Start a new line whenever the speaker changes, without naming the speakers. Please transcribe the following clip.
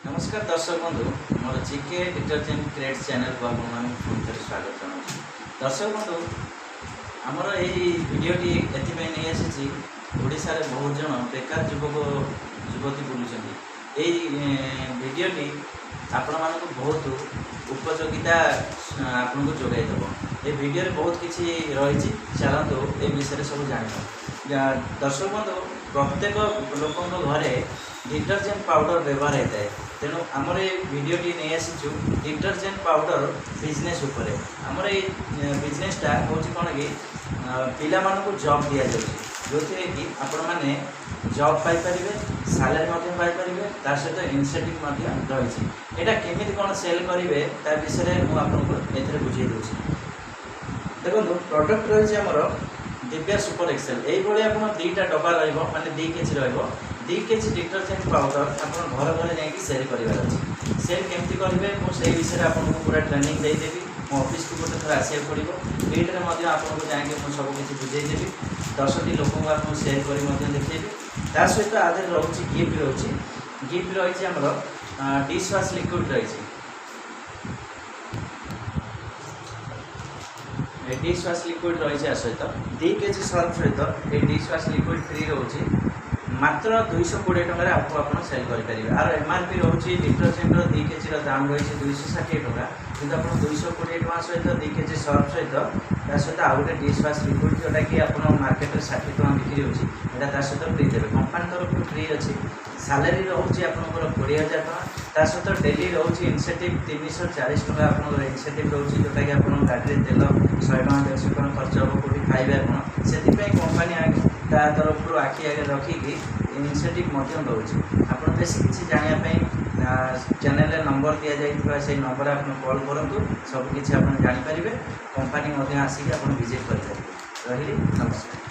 नमस्कार दर्शक बंधु मोर जीके डिटर्जेंट क्रेड चैनल को आपको पुणी थे स्वागत जनाऊँ। दर्शक बंधु आमर यही भिडटी एपाई नहीं आसी ओडार बहुत जन बेकार युवक युवती बुलूँ भिडटी आपण मानक बहुत उपयोगिता आपन को जोगाईदेव। ये भिडियो बहुत किसी रही चलतु ए विषय सब जान। दर्शक बंधु प्रत्येक लोक घरे डिटर्जेंट पाउडर व्यवहार होता है। तेणु आमर ये भिडटी नहीं आसीचु डिटर्जेंट पाउडर बिजनेस उपरे। आमर ये बिजनेसटा हूँ कौन कि पिला मानक जॉब दि जाऊँगी जो थी कि आपण मैंने जॉब पाइपर सालारी पाइपर तार सहित इनसेंटिव रही। यहाँ केमी कौन सेल करेंगे ता विषय मुझे बुझे दूसरी। देखो प्रोडक्ट रही आमर दिव्या सुपर एक्सेल यही आप दुईटा डब्बा माने 2 केजी 2 केजी डिटर्जेंट पाउडर आप घर घर जाकि सेल करार अच्छे। सेल केमती करेंगे मुझे विषय आपको पूरा ट्रेनिंग देदेवी। मो ऑफिस को गोटे थर आसा पड़ो फील्ड में आपको जाकि मुझे सबकि बुझेदेवी। 10टी लोक आप सेल कर देखी ता सहित आधे रोचे गिफ्ट रोचे गिफ्ट रही आमर डिश वाश लिक्विड रही। डिश वाश लिक्विड रही सहित 2 केजी सर्फ सहित ये डिश वाश लिक्विड फ्री रोचे मात्र 220 टकर आपको आप सेल करेंगे। आर एमआरपी रोचे डिटर्जेंट 2 केजी दाम रही 260 टका कि आप 220 टका सहित 2 केजी सर्फ सहित सहित आउ गए डिश वाश लिक्विड जोटा कि आप मार्केट में 60 टका बिक्री होता सहित फ्री देवे। कंपानी तरफ फ्री अच्छी सालारी रोचे आपंकर 20,000 टका ता सहित डेली रोचे इनसेंटिव 340 टका आप इनसेंटिव रोचे जोटा कि आप गाड़ी तेल 100 टका 150 टका खर्च हम कौटी खाइबे आप से कंपानी ता तरफ आखि आगे रखिकी इनसेंटिव दूसरी। आप बेस किसी जानापी चैनल नंबर दि जाइए से नंबर आप कॉल करूँ सबकि आप जापर कंपानी आसिक आप विजिट करेंगे। रही नमस्कार।